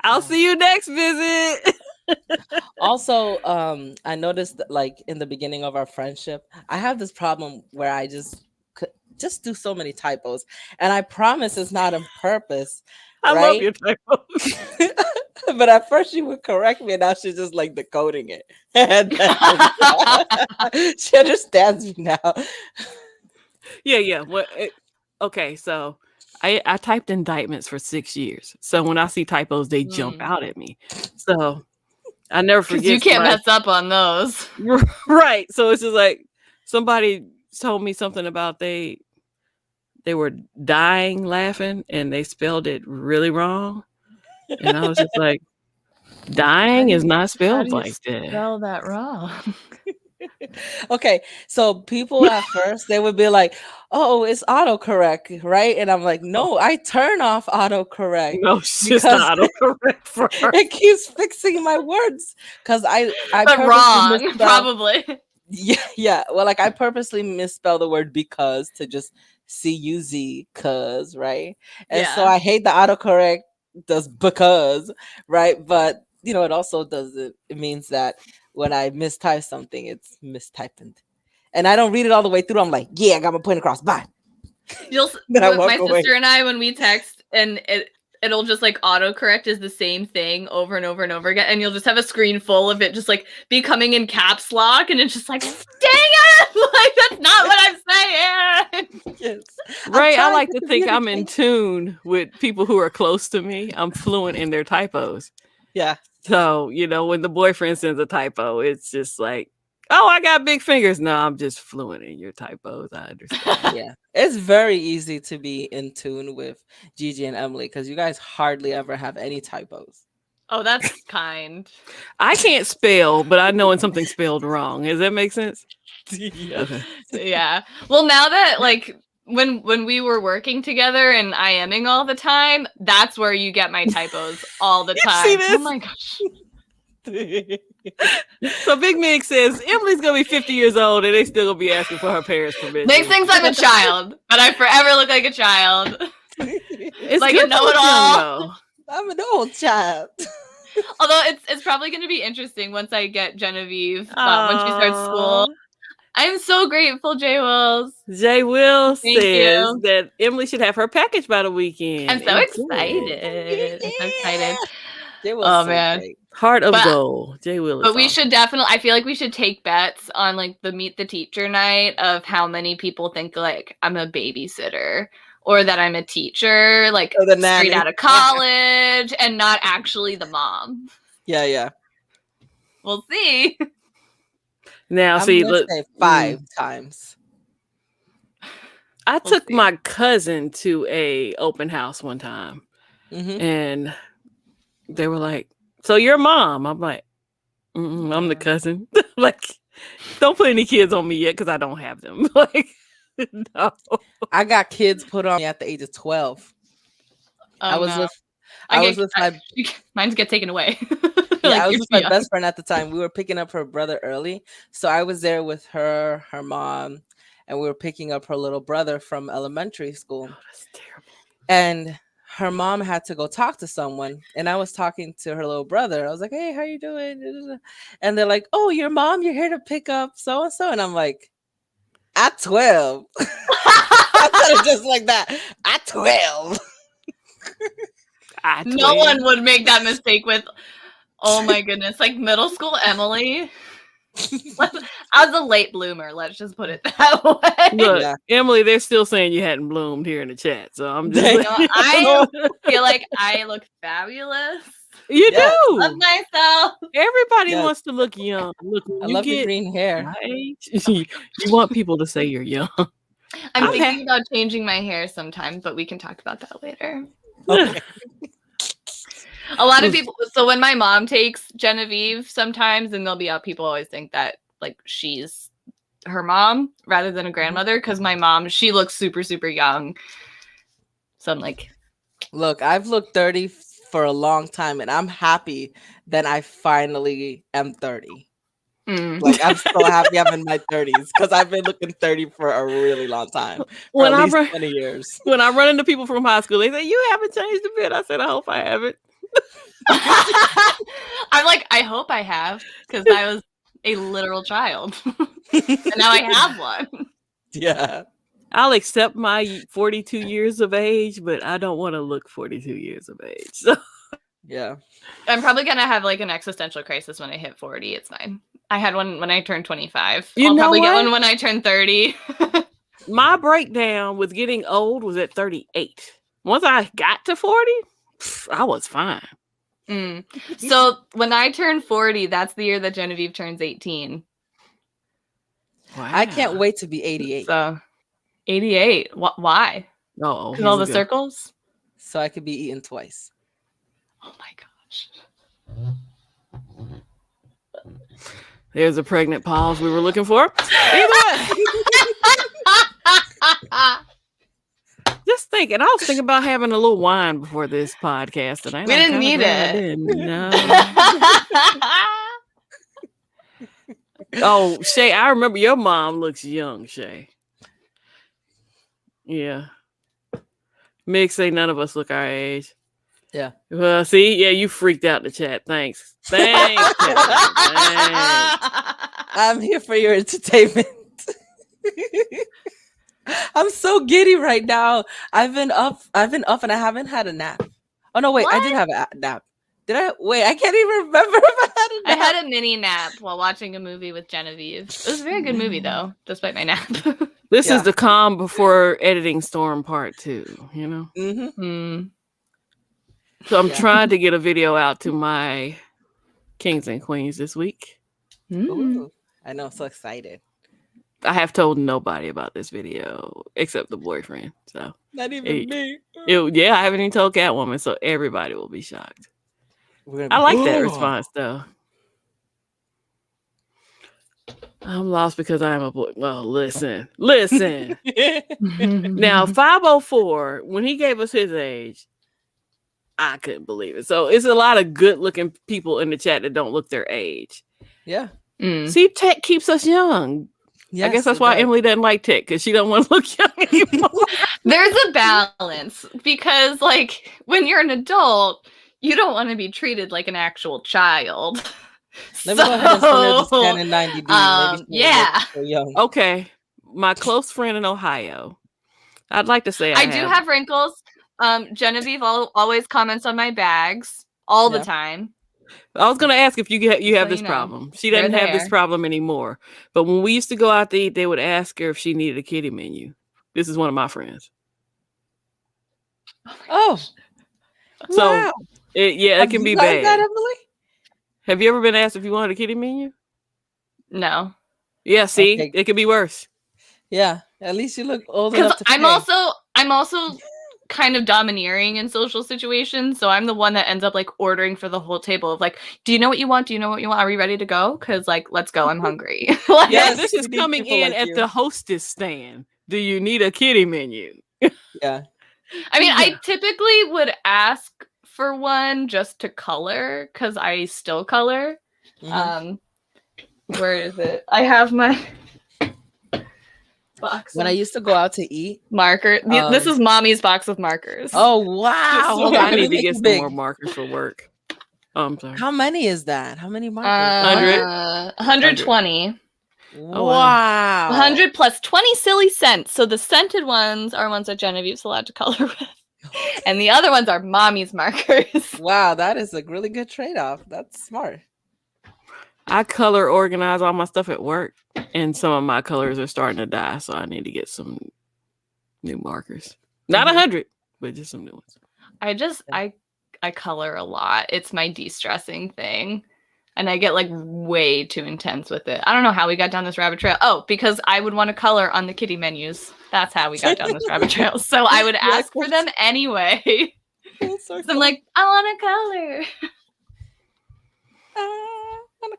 I'll see you next visit. Also, I noticed that, like, in the beginning of our friendship, I have this problem where I just do so many typos, and I promise it's not on purpose, I love right? your typos. But at first she would correct me, and now she's just like decoding it, and she understands me now. Yeah. Okay, so I typed indictments for 6 years. So when I see typos, they jump out at me. So I never Because forget. you can't mess up on those. Right. So it's just like somebody told me something about they were dying laughing and they spelled it really wrong. And I was just like, dying is not spelled like that. Spell that wrong. Okay, so people at first they would be like, "Oh, it's autocorrect, right?" And I'm like, "No, I turn off autocorrect No, it's just because not autocorrect for her. it keeps fixing my words because I But purposely wrong, misspell- probably. Yeah. Well, like I purposely misspell the word because to just cuz, cuz, right? And so Yeah. I hate the autocorrect does because, right? But it also does it. It means that when I mistype something, it's mistyping. And I don't read it all the way through. I'm like, yeah, I got my point across. Bye. Then I walk My away. sister and I, when we text, and it'll just like autocorrect is the same thing over and over and over again, and you'll just have a screen full of it just like becoming in caps lock, and it's just like, dang it, like that's not what I'm saying. Yes. Right. I like to think I'm in tune with people who are close to me. I'm fluent in their typos. Yeah. So, when the boyfriend sends a typo, it's just like, oh, I got big fingers. No, I'm just fluent in your typos. I understand. Yeah. It's very easy to be in tune with Gigi and Emily because you guys hardly ever have any typos. Oh, that's kind. I can't spell, but I know when something's spelled wrong. Does that make sense? Yeah. Okay. Yeah. Well, now that like when we were working together and IMing all the time, that's where you get my typos all the time. See this? Oh my gosh. So Big Mig says Emily's gonna be 50 years old and they still gonna be asking for her parents' permission. Nick thinks I'm a child, but I forever look like a child. It's like good a know-it-all. I'm an old child. Although it's probably going to be interesting once I get Genevieve when she starts school. I'm so grateful, Jay Wills. Jay Wills Thank says you. that Emily should have her package by the weekend. I'm so excited. I'm so excited. Jay Will's Oh so man. great. Heart of gold. Jay Wills. But we should definitely, I feel like we should take bets on like the Meet the Teacher night of how many people think like I'm a babysitter or that I'm a teacher, like Or the straight nanny. out of college and not actually the mom. Yeah. We'll see. Now, I'm see, gonna look, say 5 times. I We'll took see. my cousin to a open house one time, Mhm. and they were like, "So your mom?" I'm like, "I'm the cousin." Like, don't put any kids on me yet because I don't have them. Like, no. I got kids put on me at the age of 12. I was with my Mine get taken away. Yeah, Like, I was you're with too my young. best friend at the time. We were picking up her brother early. So I was there with her mom, and we were picking up her little brother from elementary school. Oh, that's terrible. And her mom had to go talk to someone. And I was talking to her little brother. I was like, hey, how you doing? And they're like, oh, your mom, you're here to pick up so-and-so. And I'm like, at 12. I said it just like that. At 12. No one would make that mistake with, oh my goodness, like middle school Emily. I was a late bloomer. Let's just put it that way. Look, Yeah. Emily, they're still saying you hadn't bloomed here in the chat. So I'm just They- I feel like I look fabulous. You Yes. do. Love myself. Everybody Yes. wants to look young. Look, when I you love your get green hair. my age, you want people to say you're young. I'm Okay. thinking about changing my hair sometimes, but we can talk about that later. Okay. A lot of people, so when my mom takes Genevieve sometimes, and there'll be people always think that like she's her mom rather than a grandmother, because my mom, she looks super, super young. So I'm like, Look, I've looked 30 for a long time, and I'm happy that I finally am 30. Like, I'm so happy I'm in my 30s because I've been looking 30 for a really long time. For When at I least run- 20 years. When I run into people from high school, they say, "You haven't changed a bit." I said, "I hope I haven't." I'm like, I hope I have, because I was a literal child. And now I have one. Yeah. I'll accept my 42 years of age, but I don't want to look 42 years of age. So. Yeah. I'm probably going to have like an existential crisis when I hit 40. It's fine. I had one when I turned 25. You I'll know probably what? get one when I turn 30. My breakdown with getting old was at 38. Once I got to 40, I was fine. So when I turn 40, that's the year that Genevieve turns 18. Wow. I can't wait to be 88. So 88. Why? Oh, Because all the circles? So I could be eaten twice. Oh my gosh. There's a pregnant pause we were looking for. Either way. Just thinking, I was thinking about having a little wine before this podcast tonight. We didn't need it. No. Oh, Shay, I remember your mom looks young, Shay. Yeah. Mick say none of us look our age. Yeah. Well, see, yeah, you freaked out in the chat. Thanks. Thanks. I'm here for your entertainment. I'm so giddy right now. I've been up and I haven't had a nap. Oh no, wait, What? I did have a nap. Did I? Wait, I can't even remember if I had a I nap. had a mini nap while watching a movie with Genevieve. It was a very good movie though, despite my nap. This Yeah. is the calm before editing storm part 2, you know? Mm-hmm. So I'm Yeah. trying to get a video out to my kings and queens this week. Ooh, I know, I'm so excited. I have told nobody about this video except the boyfriend. So Not even me. yeah, I haven't even told Catwoman, so everybody will be shocked. We're gonna I be- like that response though. I'm lost because I am a boy. Well, listen. Now, 504, when he gave us his age, I couldn't believe it. So it's a lot of good-looking people in the chat that don't look their age. Yeah. See, tech keeps us young. I guess that's why Emily doesn't like tech, because she don't want to look young anymore. There's a balance because, like, when you're an adult, you don't want to be treated like an actual child. Let me go ahead and send her this Canon 90D. Maybe she won't yeah. look so young. Okay, my close friend in Ohio. I'd like to say I do have wrinkles. Genevieve always comments on my bags all the time. I was going to ask if you have So this you know, problem. She doesn't they're have this there. problem anymore. But when we used to go out to eat, they would ask her if she needed a kiddie menu. This is one of my friends. Oh, So wow. it can be Have you bad. tried that, Emily? Have you ever been asked if you wanted a kiddie menu? No. Yeah, see, Okay. it could be worse. Yeah, at least you look old Because enough to I'm pay. also kind of domineering in social situations, so I'm the one that ends up like ordering for the whole table of like, do you know what you want? Do you know what you want? Are we ready to go? Because like, let's go. I'm hungry. Like, Yeah, Yes, this is we need coming people in like at you. the hostess stand. Do you need a kiddie menu? Yeah. I mean, I typically would ask for one just to color because I still color. Mhm. Where is it? I have my box. When I used to go out to eat. Marker. This is mommy's box of markers. Oh, wow. So Hold on, I let me need to make get it some big. more markers for work. Oh, I'm sorry. How many is that? How many markers? 100? 120. Oh, wow. 100 plus 20 silly cents. So the scented ones are ones that Genevieve's allowed to color with. And the other ones are mommy's markers. Wow, that is a really good trade-off. That's smart. I color organize all my stuff at work, and some of my colors are starting to die, so I need to get some new markers. Not 100, but just some new ones. I color a lot. It's my de-stressing thing. And I get like way too intense with it. I don't know how we got down this rabbit trail. Oh, because I would want to color on the kitty menus. That's how we got down this rabbit trail. So I would ask for them anyway. So I'm like, I want to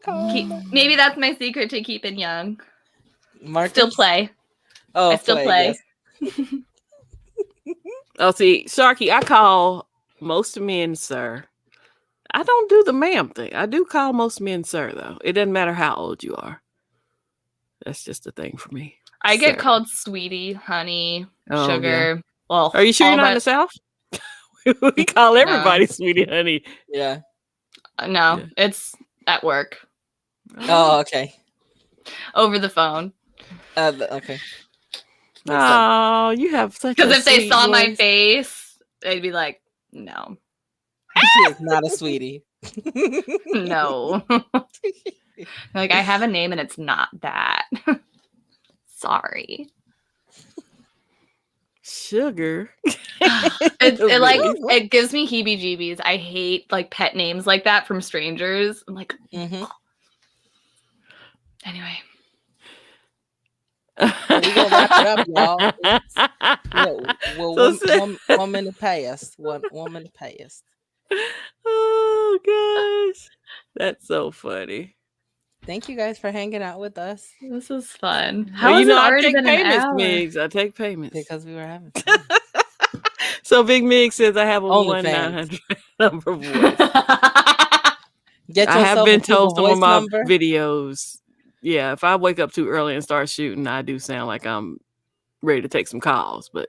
color. Maybe that's my secret to keeping young. Markers? Still play. Oh, I still play. yes. Oh, see, Sharky, I call most men sir. I don't do the ma'am thing. I do call most men sir, though. It doesn't matter how old you are. That's just a thing for me. I get Sir. called sweetie, honey, Oh, sugar. yeah. Well, Are you sure all you're not that- in the South? We call everybody Sweetie Honey. Yeah. No, Yeah. it's at work Oh, okay. over the phone. Okay. Oh, you have such a Because if they sweet saw my voice. face, they'd be like, no, She is not a sweetie. no. Like, I have a name and it's not that. Sorry. Sugar. It like Really? it gives me heebie-jeebies. I hate like pet names like that from strangers. I'm like, Mm-hmm. anyway. We gonna wrap it up, y'all. So One minute past. One minute past. Oh gosh, that's so funny. Thank you guys for hanging out with us This was fun. Well, How has it I already take been an payments, hour? Migs. I take payments. because we were having fun. So Big Mig says I have a OnlyFans. 1-900 number voice. Get I have yourself been a Google told some of Voice my number. videos. Yeah, if I wake up too early and start shooting, I do sound like I'm ready to take some calls. But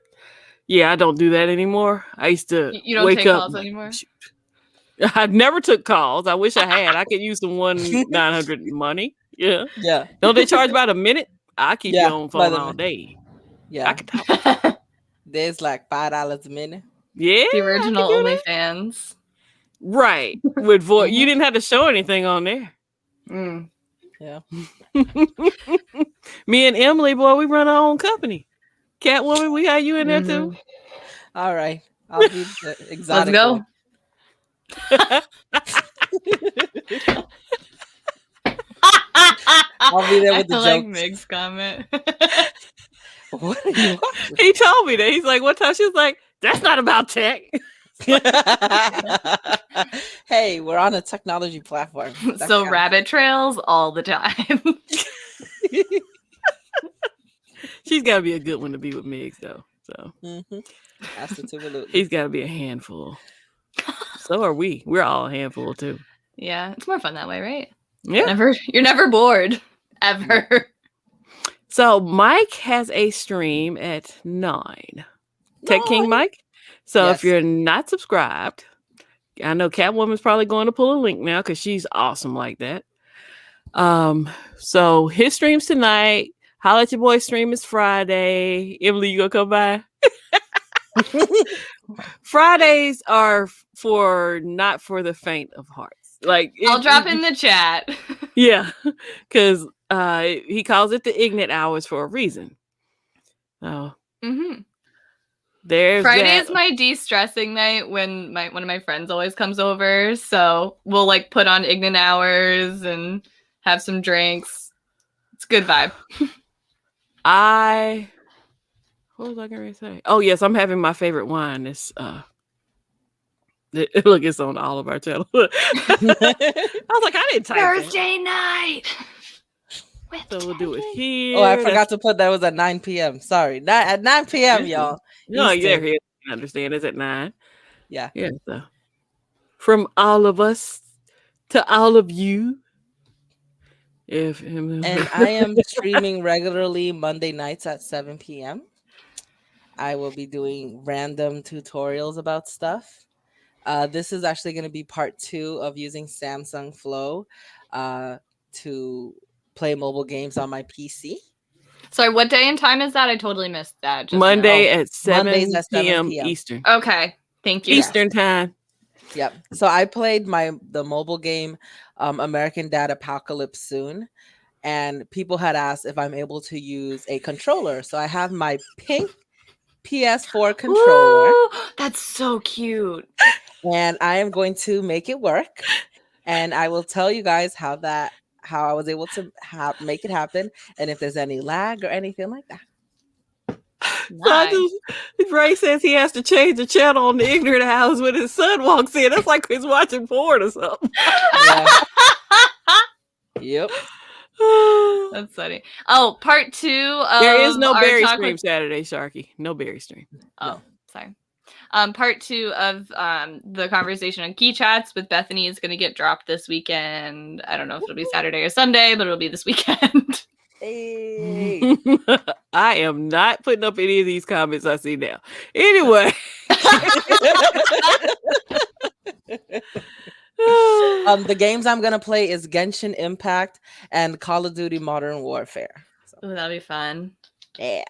yeah, I don't do that anymore. I used to You don't wake take up calls anymore? shoot. I never took calls. I wish I had. I could use some 1-900 money. Yeah. Yeah. Don't they charge about a minute? I keep Yeah, you on by phone the all minute. day. I Yeah. can talk. There's like $5 a minute. Yeah. The I original can do that. OnlyFans. Right. With voice. You Mhm. didn't have to show anything on there. Mm. Yeah. Me and Emily, boy, we run our own company. Catwoman, we have you in there too. All right. I'll be the Let's exotic go. one. I'll be there with the I like jokes. Mig's comment. What are you watching? He told me that. He's like, what time? She was like, that's not about tech. Hey, we're on a technology platform. That So counts. rabbit trails all the time. She's got to be a good one to be with Migs, though. So Mhm. Absolutely. he's got to be a handful. So are we. We're all a handful, too. Yeah, it's more fun that way, right? Yeah. You're never bored. Ever. So Mike has a stream at 9. Tech King Mike. So Yes. if you're not subscribed, I know Catwoman's probably going to pull a link now because she's awesome like that. So his stream's tonight. Holla at your boy stream is Friday. Emily, you gonna come by? Fridays are not for the faint of hearts. Like I'll drop in the chat. Yeah, because he calls it the Ignite hours for a reason. Oh, there's Friday that. is my de-stressing night when one of my friends always comes over. So we'll like put on Ignite hours and have some drinks. It's a good vibe. What was I gonna say? Oh yes, I'm having my favorite wine. It's look, it's on all of our channels. I was like, I didn't type that. Thursday night. So we'll do it here. Oh, I forgot to put that was at 9 p.m. Sorry. At 9 p.m., y'all. No, yeah, Eastern. I understand. It's at 9. Yeah. Yeah. So from all of us to all of you. And I am streaming regularly Monday nights at 7 p.m. I will be doing random tutorials about stuff. This is actually going to be part 2 of using Samsung Flow to play mobile games on my PC. Sorry, what day and time is that? I totally missed that. Just Monday now. at 7 Mondays at 7 p.m. p.m. Eastern. Okay. Thank you. Eastern time. Yep. So I played the mobile game American Dad Apocalypse Soon, and people had asked if I'm able to use a controller. So I have my pink PS4 controller. Ooh, that's so cute. And I am going to make it work. And I will tell you guys how I was able to make it happen, and if there's any lag or anything like that. Nice. Ray says he has to change the channel on the Ignorant House when his son walks in. That's like he's watching porn or something. Yeah. Yep. That's funny. Oh, part 2 of There is no our berry talk stream with- Saturday, Sharky. No berry stream. Oh, sorry. Part 2 of the conversation on Key Chats with Bethany is going to get dropped this weekend. I don't know if it'll be Saturday or Sunday, but it'll be this weekend. Hey. I am not putting up any of these comments I see now. Anyway. The games I'm gonna play is Genshin Impact and Call of Duty Modern Warfare. So, Ooh, that'll be fun. yeah.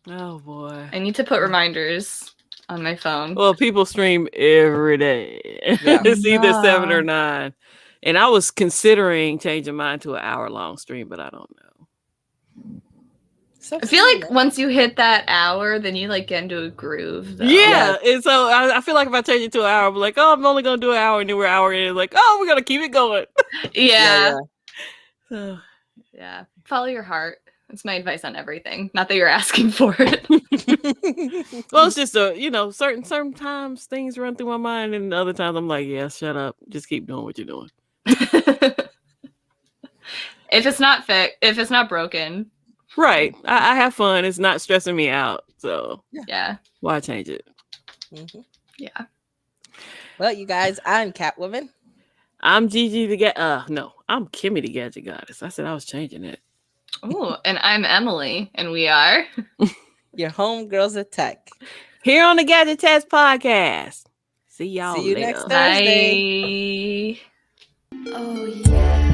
Oh boy. I need to put reminders on my phone. Well, people stream every day. Yeah. It's either 7 or Yeah. 9. And I was considering changing mine to an hour-long stream, but I don't know. So I feel like similar. once you hit that hour, then you like get into a groove. Though. Yeah, and so I feel like if I change it to an hour, I'm like, oh, I'm only gonna do an hour, and then we're an hour in, like, oh, we're gonna keep it going. Yeah. So, Yeah. Follow your heart. That's my advice on everything. Not that you're asking for it. well, it's just certain times things run through my mind, and other times I'm like, yeah, shut up, just keep doing what you're doing. If it's not broken. Right. I have fun. It's not stressing me out. So Yeah. why change it? Mm-hmm. Yeah. Well, you guys, I'm Catwoman. I'm Gigi the no, I'm Kimmy the Gadget Goddess. I said I was changing it. Oh, and I'm Emily, and we are your homegirls of tech. Here on the Gadget Chats podcast. See y'all See you later. next Thursday. Bye. Oh yeah.